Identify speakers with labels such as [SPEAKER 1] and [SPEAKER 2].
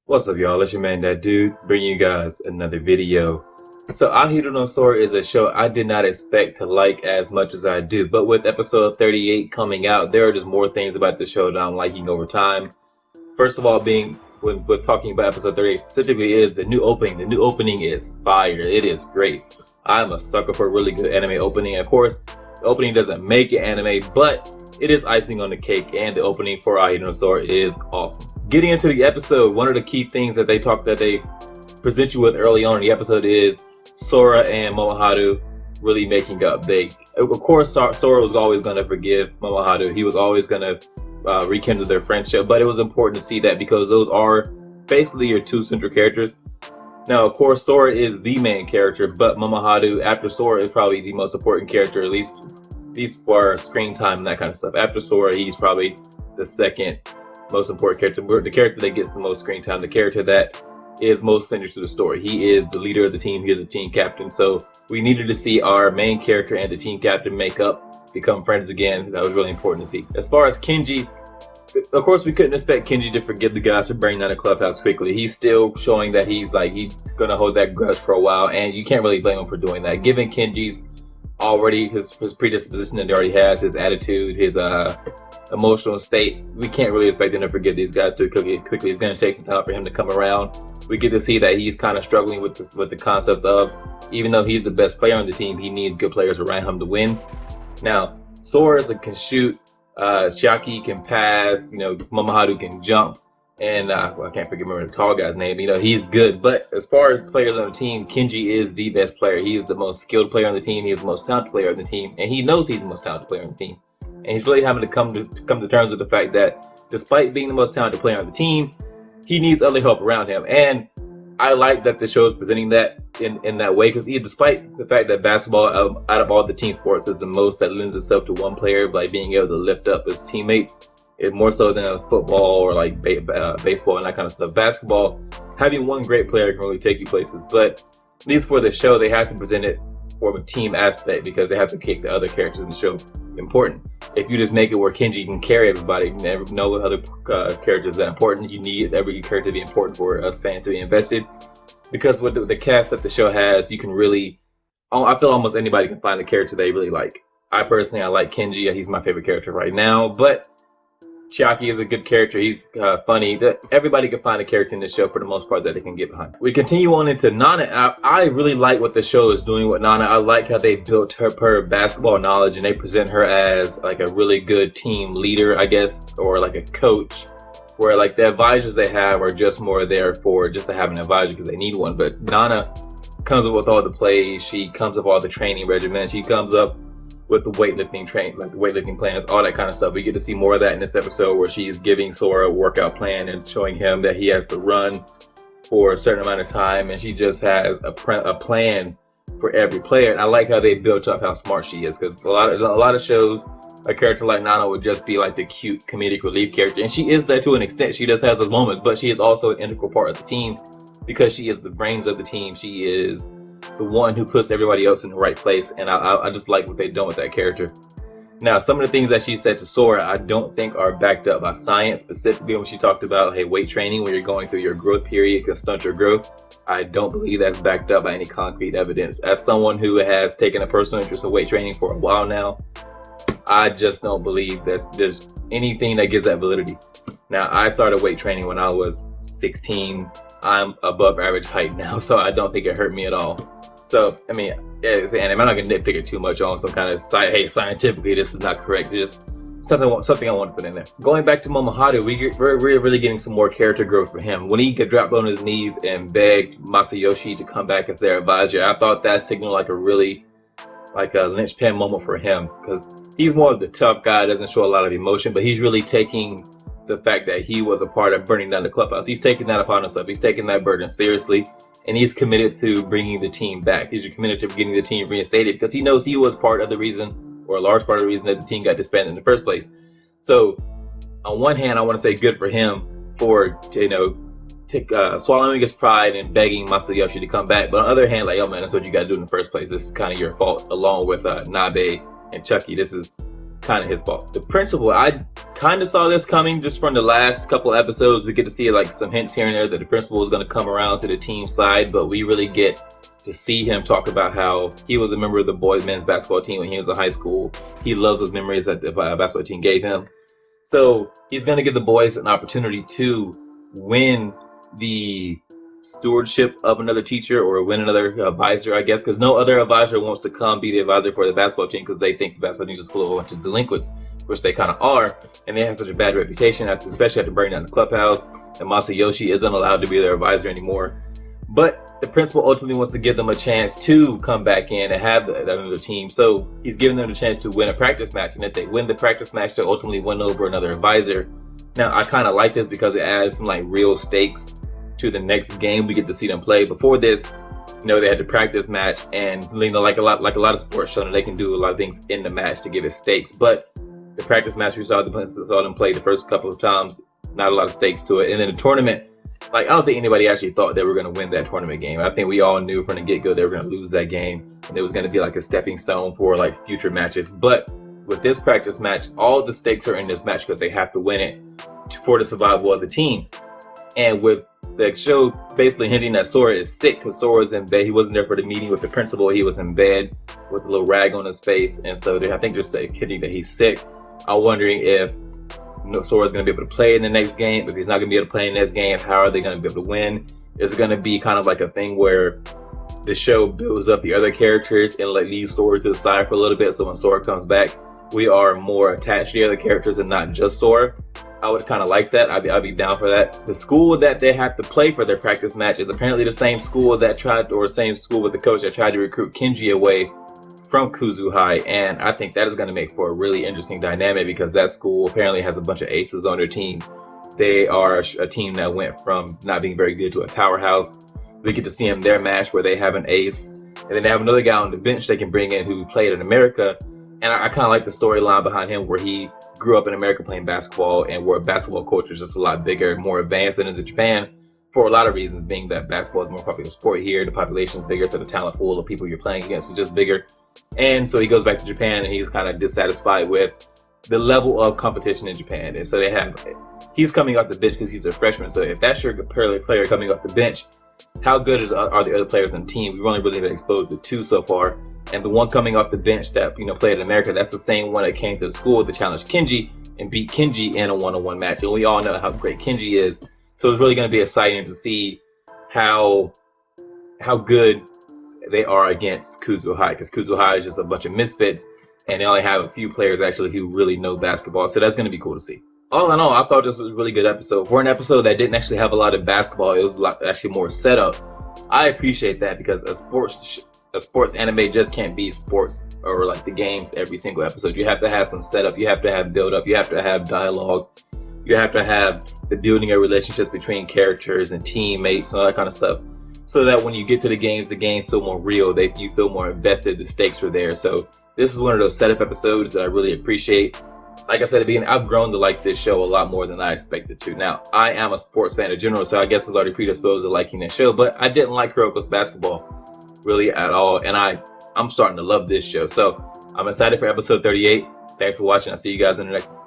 [SPEAKER 1] What's up, y'all? It's your man, that dude, bringing you guys another video. So, Ahiru no Sora is a show I did not expect to like as much as I do, but with episode 38 coming out, there are just more things about the show that I'm liking over time. First of all, when talking about episode 38 specifically, is the new opening. The new opening is fire. It is great. I'm a sucker for a really good anime opening. Of course, the opening doesn't make it anime, but it is icing on the cake, and the opening for Ahiru no Sora is awesome. Getting into the episode, one of the key things that they present you with early on in the episode is Sora and Momoharu really making up. Of course, Sora was always going to forgive Momoharu. He was always going to rekindle their friendship, but it was important to see that because those are basically your two central characters. Now, of course, Sora is the main character, but Momoharu, after Sora, is probably the most important character, at least for screen time and that kind of stuff. After Sora, he's probably the second most important character, the character that gets the most screen time, the character that is most central to the story. He is the leader of the team. He is the team captain. So we needed to see our main character and the team captain make up, become friends again. That was really important to see. As far as Kenji, of course, we couldn't expect Kenji to forgive the guys for burning down the clubhouse quickly. He's still showing that he's gonna hold that grudge for a while, and you can't really blame him for doing that. Given Kenji's already his predisposition that he already has, his attitude, his emotional state, we can't really expect him to forgive these guys too quickly. It's going to take some time for him to come around. We get to see that he's kind of struggling with the concept of, even though he's the best player on the team, he needs good players around him to win. Now, Sora can shoot, Chiaki can pass, Momoharu can jump, and I can't remember the tall guy's name. He's good, but as far as players on the team, Kenji is the best player. He is the most skilled player on the team. He is the most talented player on the team, and he knows he's the most talented player on the team. And he's really having to come to terms with the fact that despite being the most talented player on the team, he needs other help around him. And I like that the show is presenting that in that way, because despite the fact that basketball, out of all the team sports, is the most that lends itself to one player, like being able to lift up his teammates, it's more so than football or baseball and that kind of stuff. Basketball, having one great player can really take you places, but at least for the show, they have to present it from a team aspect, because they have to keep the other characters in the show important. If you just make it where Kenji can carry everybody, you never know what other characters are important. You need every character to be important for us fans to be invested, because with the cast that the show has, you can really, I feel almost anybody can find a character they really like. I like Kenji. He's my favorite character right now, but Chiaki is a good character. He's funny. Everybody can find a character in the show for the most part that they can get behind. We continue on into Nana. I really like what the show is doing with Nana. I like how they built her basketball knowledge, and they present her as a really good team leader, I guess, or a coach, where the advisors they have are just more there for just to have an advisor because they need one. But Nana comes up with all the plays. She comes up with all the training regimens. She comes up with the weightlifting the weightlifting plans, all that kind of stuff. We get to see more of that in this episode, where she's giving Sora a workout plan and showing him that he has to run for a certain amount of time, and she just has a plan for every player. And I like how they built up how smart she is, because a lot of shows, a character like Nana would just be the cute comedic relief character, and she is that to an extent. She just has those moments, but she is also an integral part of the team, because she is the brains of the team. She is the one who puts everybody else in the right place, and I just like what they've done with that character. Now, some of the things that she said to Sora, I don't think are backed up by science, specifically when she talked about, hey, weight training when you're going through your growth period can stunt your growth. I don't believe that's backed up by any concrete evidence. As someone who has taken a personal interest in weight training for a while now, I just don't believe there's anything that gives that validity. Now, I started weight training when I was 16. I'm above average height now, so I don't think it hurt me at all. So, I mean, and I'm not going to nitpick it too much on some kind of, hey, scientifically, this is not correct. Just something I want to put in there. Going back to Momoharu, we're really getting some more character growth for him. When he dropped on his knees and begged Masayoshi to come back as their advisor, I thought that signaled a really linchpin moment for him, because he's more of the tough guy, doesn't show a lot of emotion, but he's really taking the fact that he was a part of burning down the clubhouse. He's taking that upon himself. He's taking that burden seriously. And he's committed to bringing the team back. He's committed to getting the team reinstated, because he knows he was part of the reason, or a large part of the reason, that the team got disbanded in the first place. So, on one hand, I want to say good for him for swallowing his pride and begging Masayoshi to come back. But on the other hand, oh man, that's what you got to do in the first place. This is kind of your fault, along with Nabe and Chucky. This is kind of his fault. The principal, I kind of saw this coming just from the last couple episodes. We get to see like some hints here and there that the principal is going to come around to the team side, but we really get to see him talk about how he was a member of the boys men's basketball team when he was in high school. He loves those memories that the basketball team gave him. So he's going to give the boys an opportunity to win the stewardship of another teacher or win another advisor, I guess, because no other advisor wants to come be the advisor for the basketball team because they think the basketball team is full of a bunch of delinquents, which they kind of are, and they have such a bad reputation, especially after burning down the clubhouse, and Masayoshi isn't allowed to be their advisor anymore. But the principal ultimately wants to give them a chance to come back in and have another team, so he's giving them a chance to win a practice match, and if they win the practice match, they'll ultimately win over another advisor. Now, I kind of like this because it adds some like real stakes to the next game we get to see them play. Before this, they had the practice match, and like a lot of sports show, they can do a lot of things in the match to give it stakes. But the practice match, we saw them play the first couple of times, not a lot of stakes to it. And then the tournament, like I don't think anybody actually thought they were going to win that tournament game. I think we all knew from the get-go they were going to lose that game, and it was going to be like a stepping stone for like future matches. But with this practice match, all the stakes are in this match because they have to win it for the survival of the team. And with the show basically hinting that Sora is sick because Sora's in bed. He wasn't there for the meeting with the principal. He was in bed with a little rag on his face. And so I think they're hinting that he's sick. I'm wondering if Sora's going to be able to play in the next game. If he's not going to be able to play in the next game, how are they going to be able to win? Is it going to be kind of like a thing where the show builds up the other characters and like leaves Sora to the side for a little bit, so when Sora comes back, we are more attached to the other characters and not just Sora? I would kind of like that. I'd be down for that. The school that they have to play for their practice match is apparently the same school that same school with the coach that tried to recruit Kenji away from Kuzu High, and I think that is going to make for a really interesting dynamic because that school apparently has a bunch of aces on their team. They are a team that went from not being very good to a powerhouse. We get to see them their match where they have an ace, and then they have another guy on the bench they can bring in who played in America. And I kind of like the storyline behind him where he grew up in America playing basketball and where basketball culture is just a lot bigger, more advanced than is in Japan for a lot of reasons, being that basketball is a more popular sport here, the population is bigger, so the talent pool of people you're playing against is just bigger. And so he goes back to Japan and he's kind of dissatisfied with the level of competition in Japan. And so he's coming off the bench because he's a freshman. So if that's your player coming off the bench, how good are the other players on the team? We've only really been exposed to two so far. And the one coming off the bench that played in America, that's the same one that came to the school to challenge Kenji and beat Kenji in a one-on-one match. And we all know how great Kenji is. So it's really going to be exciting to see how good they are against Kuzu High, because Kuzu High is just a bunch of misfits, and they only have a few players actually who really know basketball. So that's going to be cool to see. All in all, I thought this was a really good episode. For an episode that didn't actually have a lot of basketball, it was actually more setup. I appreciate that because a sports anime just can't be sports or like the games every single episode. You have to have some setup, you have to have build up, you have to have dialogue, you have to have the building of relationships between characters and teammates and all that kind of stuff, so that when you get to the games feel more real, you feel more invested, the stakes are there. So this is one of those setup episodes that I really appreciate. Like I said at the beginning, I've grown to like this show a lot more than I expected to. Now, I am a sports fan in general, so I guess I was already predisposed to liking this show, but I didn't like Kuroko's basketball really at all, and I'm starting to love this show. So I'm excited for episode 38. Thanks for watching. I'll see you guys in the next one.